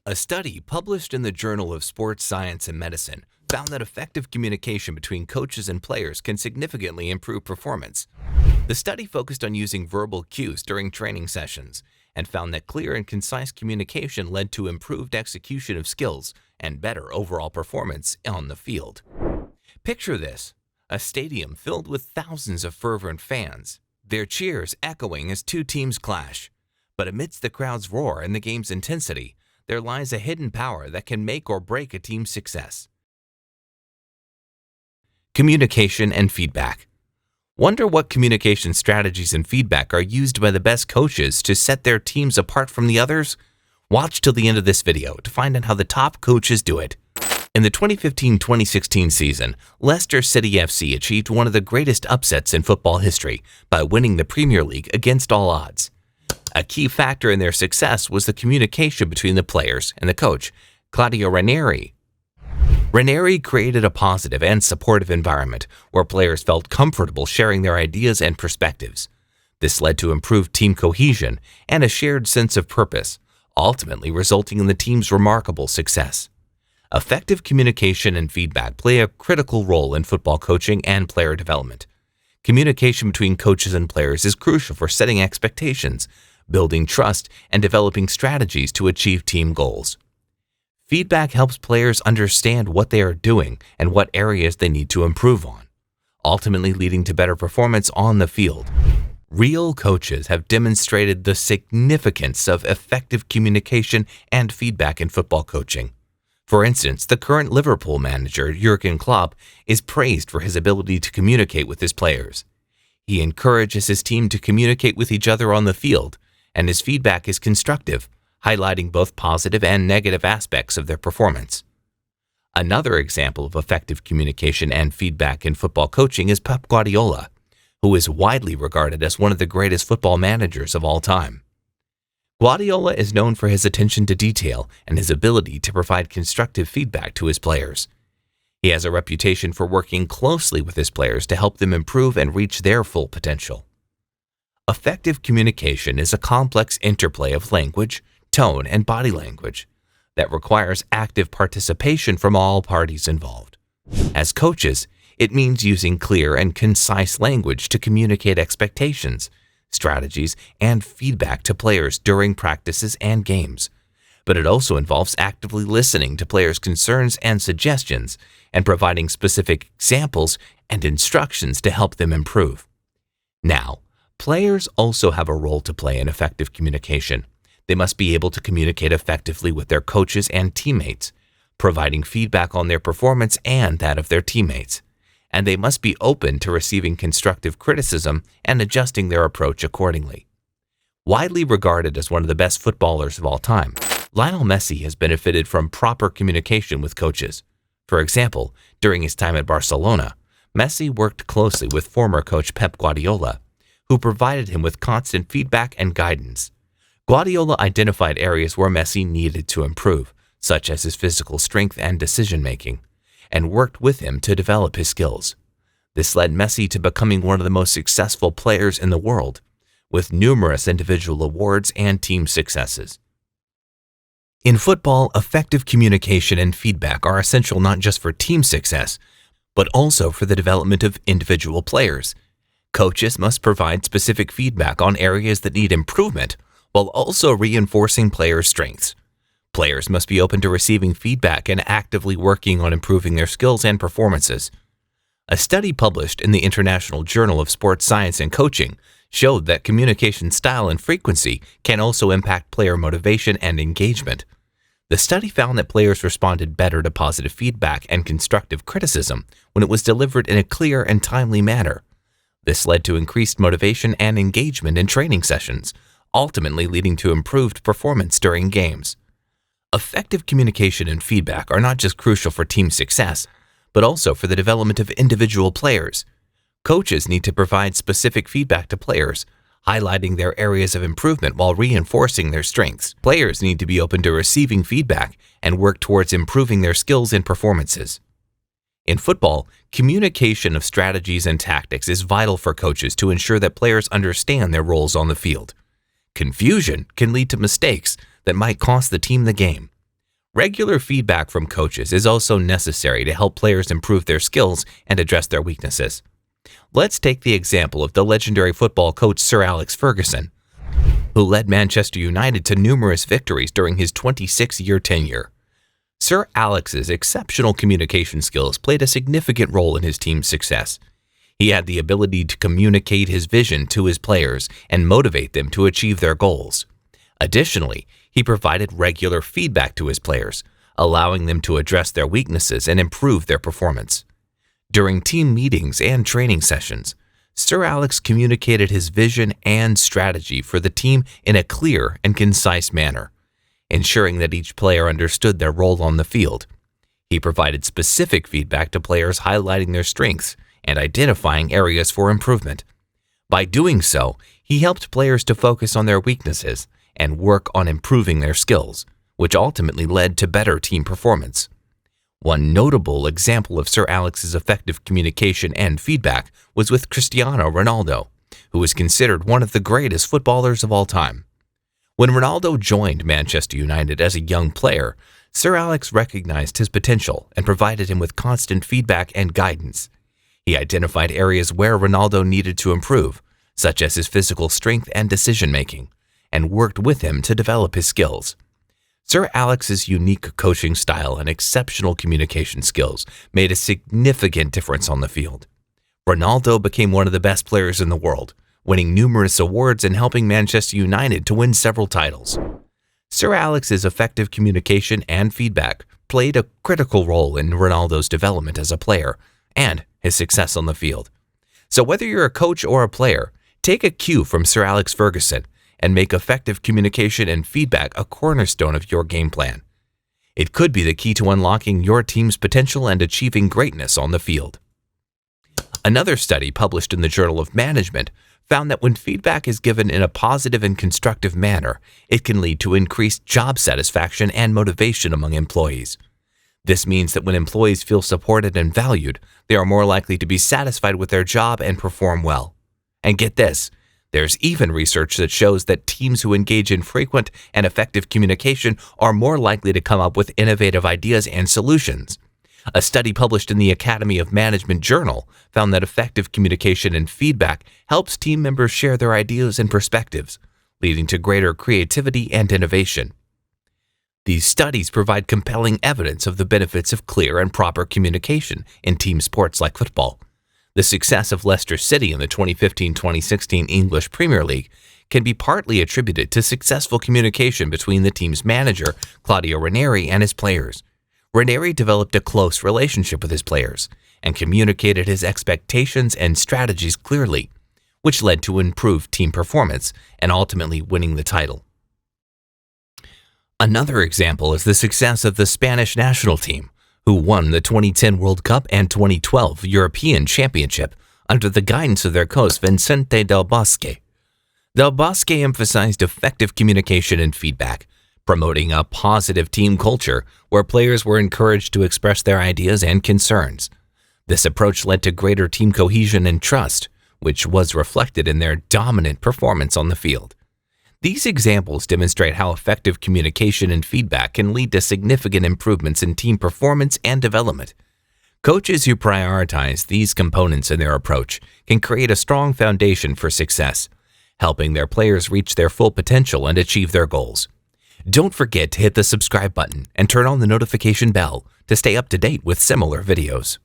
A study published in the Journal of Sports Science and Medicine found that effective communication between coaches and players can significantly improve performance. The study focused on using verbal cues during training sessions and found that clear and concise communication led to improved execution of skills and better overall performance on the field. Picture this: a stadium filled with thousands of fervent fans, their cheers echoing as two teams clash. But amidst the crowd's roar and the game's intensity, there lies a hidden power that can make or break a team's success. Communication and feedback. Wonder what communication strategies and feedback are used by the best coaches to set their teams apart from the others? Watch till the end of this video to find out how the top coaches do it. In the 2015-2016 season, Leicester City FC achieved one of the greatest upsets in football history by winning the Premier League against all odds. A key factor in their success was the communication between the players and the coach, Claudio Ranieri. Ranieri created a positive and supportive environment where players felt comfortable sharing their ideas and perspectives. This led to improved team cohesion and a shared sense of purpose, ultimately resulting in the team's remarkable success. Effective communication and feedback play a critical role in football coaching and player development. Communication between coaches and players is crucial for setting expectations, building trust, and developing strategies to achieve team goals. Feedback helps players understand what they are doing and what areas they need to improve on, ultimately leading to better performance on the field. Real coaches have demonstrated the significance of effective communication and feedback in football coaching. For instance, the current Liverpool manager, Jurgen Klopp, is praised for his ability to communicate with his players. He encourages his team to communicate with each other on the field, and his feedback is constructive, highlighting both positive and negative aspects of their performance. Another example of effective communication and feedback in football coaching is Pep Guardiola, who is widely regarded as one of the greatest football managers of all time. Guardiola is known for his attention to detail and his ability to provide constructive feedback to his players. He has a reputation for working closely with his players to help them improve and reach their full potential. Effective communication is a complex interplay of language, tone, and body language that requires active participation from all parties involved. As coaches, it means using clear and concise language to communicate expectations, strategies, and feedback to players during practices and games. But it also involves actively listening to players' concerns and suggestions and providing specific examples and instructions to help them improve. Now, players also have a role to play in effective communication. They must be able to communicate effectively with their coaches and teammates, providing feedback on their performance and that of their teammates. And they must be open to receiving constructive criticism and adjusting their approach accordingly. Widely regarded as one of the best footballers of all time, Lionel Messi has benefited from proper communication with coaches. For example, during his time at Barcelona, Messi worked closely with former coach Pep Guardiola, who provided him with constant feedback and guidance. Guardiola identified areas where Messi needed to improve, such as his physical strength and decision-making, and worked with him to develop his skills. This led Messi to becoming one of the most successful players in the world, with numerous individual awards and team successes. In football, effective communication and feedback are essential not just for team success, but also for the development of individual players. Coaches must provide specific feedback on areas that need improvement, while also reinforcing players' strengths. Players must be open to receiving feedback and actively working on improving their skills and performances. A study published in the International Journal of Sports Science and Coaching showed that communication style and frequency can also impact player motivation and engagement. The study found that players responded better to positive feedback and constructive criticism when it was delivered in a clear and timely manner. This led to increased motivation and engagement in training sessions, ultimately leading to improved performance during games. Effective communication and feedback are not just crucial for team success, but also for the development of individual players. Coaches need to provide specific feedback to players, highlighting their areas of improvement while reinforcing their strengths. Players need to be open to receiving feedback and work towards improving their skills and performances. In football, communication of strategies and tactics is vital for coaches to ensure that players understand their roles on the field. Confusion can lead to mistakes that might cost the team the game. Regular feedback from coaches is also necessary to help players improve their skills and address their weaknesses. Let's take the example of the legendary football coach Sir Alex Ferguson, who led Manchester United to numerous victories during his 26-year tenure. Sir Alex's exceptional communication skills played a significant role in his team's success. He had the ability to communicate his vision to his players and motivate them to achieve their goals. Additionally, he provided regular feedback to his players, allowing them to address their weaknesses and improve their performance. During team meetings and training sessions, Sir Alex communicated his vision and strategy for the team in a clear and concise manner, ensuring that each player understood their role on the field. He provided specific feedback to players, highlighting their strengths and identifying areas for improvement. By doing so, he helped players to focus on their weaknesses and work on improving their skills, which ultimately led to better team performance. One notable example of Sir Alex's effective communication and feedback was with Cristiano Ronaldo, who is considered one of the greatest footballers of all time. When Ronaldo joined Manchester United as a young player, Sir Alex recognized his potential and provided him with constant feedback and guidance. He identified areas where Ronaldo needed to improve, such as his physical strength and decision-making, and worked with him to develop his skills. Sir Alex's unique coaching style and exceptional communication skills made a significant difference on the field. Ronaldo became one of the best players in the world, winning numerous awards and helping Manchester United to win several titles. Sir Alex's effective communication and feedback played a critical role in Ronaldo's development as a player and his success on the field. So whether you're a coach or a player, take a cue from Sir Alex Ferguson and make effective communication and feedback a cornerstone of your game plan. It could be the key to unlocking your team's potential and achieving greatness on the field. Another study published in the Journal of Management found that when feedback is given in a positive and constructive manner, it can lead to increased job satisfaction and motivation among employees. This means that when employees feel supported and valued, they are more likely to be satisfied with their job and perform well. And get this, there's even research that shows that teams who engage in frequent and effective communication are more likely to come up with innovative ideas and solutions. A study published in the Academy of Management Journal found that effective communication and feedback helps team members share their ideas and perspectives, leading to greater creativity and innovation. These studies provide compelling evidence of the benefits of clear and proper communication in team sports like football. The success of Leicester City in the 2015-2016 English Premier League can be partly attributed to successful communication between the team's manager, Claudio Ranieri, and his players. Ranieri developed a close relationship with his players and communicated his expectations and strategies clearly, which led to improved team performance and ultimately winning the title. Another example is the success of the Spanish national team, who won the 2010 World Cup and 2012 European Championship under the guidance of their coach Vicente Del Bosque. Del Bosque emphasized effective communication and feedback, promoting a positive team culture where players were encouraged to express their ideas and concerns. This approach led to greater team cohesion and trust, which was reflected in their dominant performance on the field. These examples demonstrate how effective communication and feedback can lead to significant improvements in team performance and development. Coaches who prioritize these components in their approach can create a strong foundation for success, helping their players reach their full potential and achieve their goals. Don't forget to hit the subscribe button and turn on the notification bell to stay up to date with similar videos.